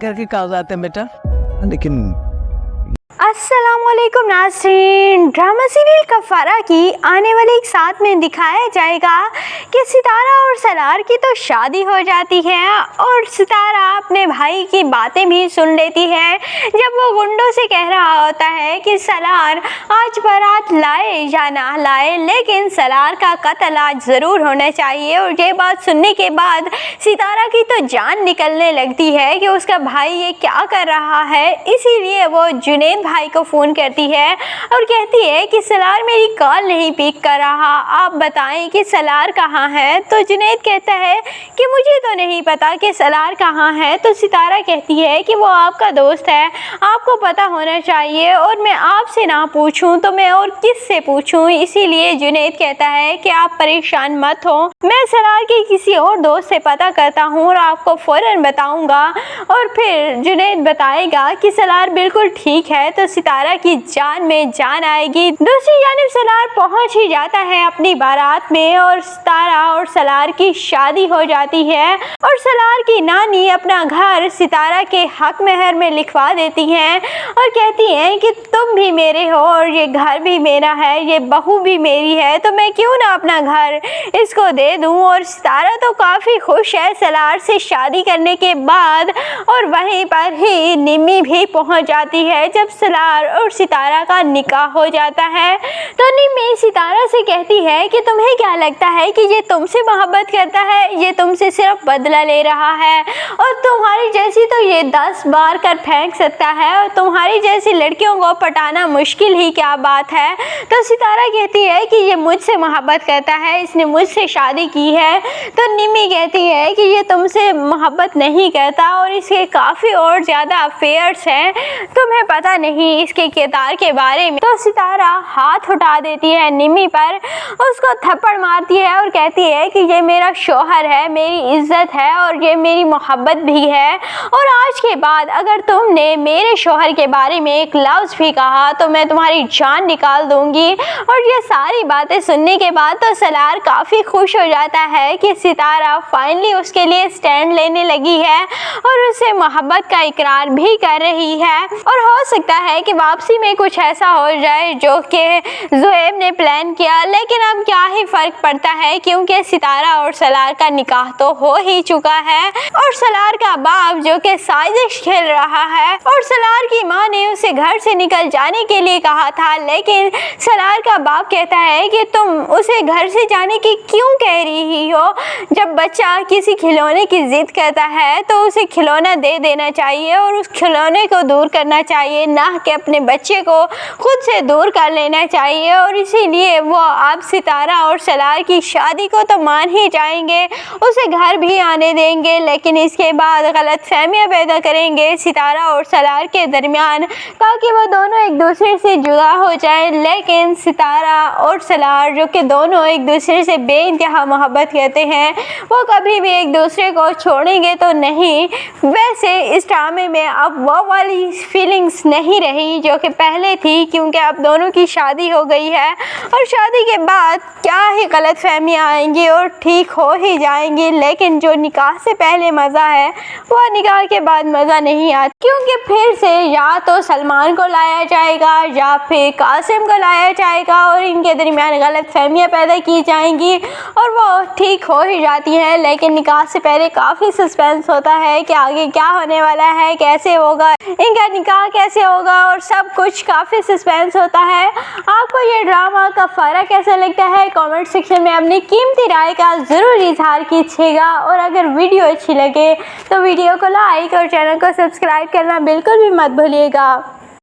घर के कागजात हैं बेटा, लेकिन अस्सलामुअलैकुम नाज़रीन, ड्रामा सीरियल कफ़ारा की आने वाले एक साथ में दिखाया जाएगा कि सितारा और सलार की तो शादी हो जाती है और सितारा अपने भाई की बातें भी सुन लेती है जब वो गुंडों से कह रहा होता है कि सलार आज बारात लाए या ना लाए, लेकिन सलार का कत्ल आज ज़रूर होना चाहिए। और ये बात सुनने के बाद सितारा की तो जान निकलने लगती है कि उसका भाई ये क्या कर रहा है। इसीलिए वो जुनैद भाई को फ़ोन करती है और कहती है कि सलार मेरी कॉल नहीं पिक कर रहा, आप बताएं कि सलार कहाँ है। तो जुनैद कहता है कि मुझे तो नहीं पता कि सलार कहाँ है। तो सितारा कहती है कि वो आपका दोस्त है, आपको पता होना चाहिए, और मैं आपसे ना पूछूं तो मैं और किस से पूछूं। इसीलिए जुनैद कहता है कि आप परेशान मत हो, मैं सलार के किसी और दोस्त से पता करता हूँ और आपको फ़ौरन बताऊँगा। और फिर जुनैद बताएगा कि सलार बिल्कुल ठीक है। तो सितारा की जान में जान आएगी। दूसरी जानिब सलार पहुंच ही जाता है अपनी बारात में और सितारा और सलार की शादी हो जाती है। और सलार की नानी अपना घर सितारा के हक महर में लिखवा देती हैं और कहती हैं कि तुम भी मेरे हो और ये घर भी मेरा है, ये बहू भी मेरी है, तो मैं क्यों ना अपना घर इसको दे दूं। और सितारा तो काफ़ी खुश है सलार से शादी करने के बाद। और वहीं पर ही निम्मी भी पहुंच जाती है जब सलार और सितारा का निकाह हो जाता है। तो निम्मी सितारा से कहती है कि तुम्हें क्या लगता है कि ये तुमसे मोहब्बत करता है, ये तुमसे सिर्फ बदला ले रहा है, और तुम्हारी जैसी तो ये 10 बार कर फेंक सकता है, और तुम्हारी जैसी लड़कियों को पटाना मुश्किल ही क्या बात है। तो सितारा कहती है कि ये मुझसे मोहब्बत करता है, इसने मुझसे शादी की है। तो निम्मी कहती है कि ये तुमसे मोहब्बत नहीं करता और इसके काफ़ी और ज़्यादा अफेयर्स हैं, तुम्हें पता नहीं इसके किरदार के बारे में। तो सितारा हाथ उठा देती है निम्मी पर, उसको थप्पड़ मारती है और कहती है कि ये मेरा शौहर है, मेरी इज्जत है और ये मेरी मोहब्बत भी है, और आज के बाद अगर तुमने मेरे शौहर के बारे में एक लफ्ज़ भी कहा तो मैं तुम्हारी जान निकाल दूंगी। और ये सारी बातें सुनने के बाद तो सलार काफ़ी खुश हो जाता है कि सितारा फाइनली उसके लिए स्टैंड लेने लगी है और उसे मोहब्बत का इकरार भी कर रही है। और हो सकता है कि वापसी में कुछ ऐसा हो जाए जो कि ज़ुएब ने प्लान किया, लेकिन अब क्या ही फ़र्क पड़ता है क्योंकि सितारा और सलार का निकाह तो हो ही चुका है। और सलार का बाप जो कि साजिश खेल रहा है, और सलार की माँ ने उसे घर से निकल जाने के लिए कहा था, लेकिन सलार का बाप कहता है कि तुम उसे घर से जाने की क्यों कह रही हो। जब बच्चा किसी खिलौने की ज़िद करता है तो उसे खिलौना दे देना चाहिए और उस खिलौने को दूर करना चाहिए, ना कि अपने बच्चे को खुद से दूर कर लेना चाहिए। और इसीलिए वो अब सितारा और सलार की शादी को तो मान ही जाएंगे, उसे घर भी आने देंगे, लेकिन इसके बाद गलतफहमियां पैदा करेंगे सितारा और सलार के दरमियान ताकि वो दोनों एक दूसरे से जुदा हो जाएं। लेकिन सितारा और सलार जो कि दोनों एक दूसरे से बेइंतहा मोहब्बत करते हैं, वो कभी भी एक दूसरे को छोड़ेंगे तो नहीं। वैसे इस ड्रामे में अब वो वाली फीलिंग्स नहीं रही जो कि पहले थी, क्योंकि अब दोनों की शादी हो गई है और शादी के बाद क्या ही गलतफहमियां आएंगी और ठीक हो ही जाएंगी। लेकिन जो निकाह से पहले मज़ा है वो निकाह के बाद मज़ा नहीं आता, क्योंकि फिर से या तो सलमान को लाया जाएगा या फिर कासिम को लाया जाएगा और इनके दरमियान गलतफहमियां पैदा की जाएंगी और वो ठीक हो ही जाती हैं। लेकिन निकाह से पहले काफ़ी सस्पेंस होता है कि आगे क्या होने वाला है, कैसे होगा, इनका निकाह कैसे होगा, और सब कुछ काफ़ी सस्पेंस होता है। आपको ये ड्रामा कफ़ारा कैसा लगता है कमेंट सेक्शन में अपनी कीमती राय का ज़रूर इजहार कीजिएगा। और अगर वीडियो अच्छी लगे तो वीडियो को लाइक और चैनल को सब्सक्राइब करना बिल्कुल भी मत भूलिएगा।